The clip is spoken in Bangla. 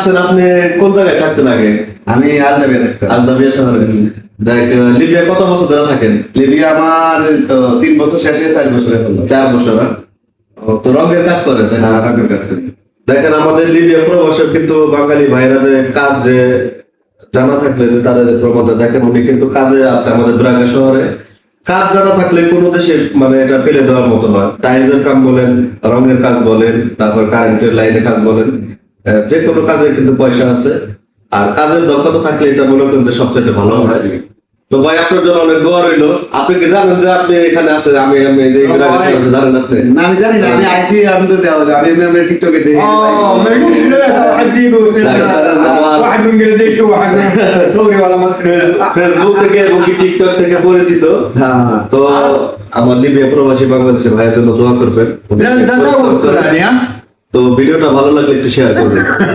আছেন আপনি কোন জায়গায় থাকতেন আগে? আমি আজদাবিয়া থাকতাম। আজদাবিয়া শহরে। দেখ লিবিয়া কত বছর ধরে থাকেন? লিবিয়া আমার তো 3 বছর শেষে 4 বছর এখন। 4 বছর। তো রঙের কাজ করে তাই না? রঙের কাজ করি। দেখেন আমাদের লিবিয়া প্রবাসে কিন্তু বাঙালি ভাইরা যে কাজ যে জানা থাকলে যে তারা যে প্রমাণটা দেখেন উনি কিন্তু কাজে আছে আমাদের ব্রাগা শহরে। কাজ জানা থাকলে কোনো দেশে মানে এটা ফেলে দেওয়ার মতো নয়। টাইলসের কাম বলেন, রঙের কাজ বলেন, তারপর কারেন্টের লাইনে কাজ বলেন, যে কোনো কাজে কিন্তু পয়সা আছে। আর কাজের দক্ষতা থাকলে এটা মনে করেন যে সবচেয়ে ভালো হয়। তো ভাই আপনার জন্য অনেক দোয়া রইলো। আপনি কি জানেন যে আপনি এখানে আছেন? আমি যে ব্রাগা শহরে জানেন আপনি? না আমি জানি না, আমি আইসি আমি তো দেওয়া আমি এমনি টিকটকে দেখি। ما يقولش لا واحد يجيبه واحد من بنجلاديش وواحد سوري ولا مصري ফেসবুক থেকে এবং কি টিকটক থেকে পরিচিত। হ্যাঁ তো আমার লিবিয়া প্রবাসী বাংলাদেশের ভাইয়ের জন্য দোয়া করবেন। لا انت تدور ها তো ভিডিওটা ভালো লাগলে একটু শেয়ার করবেন।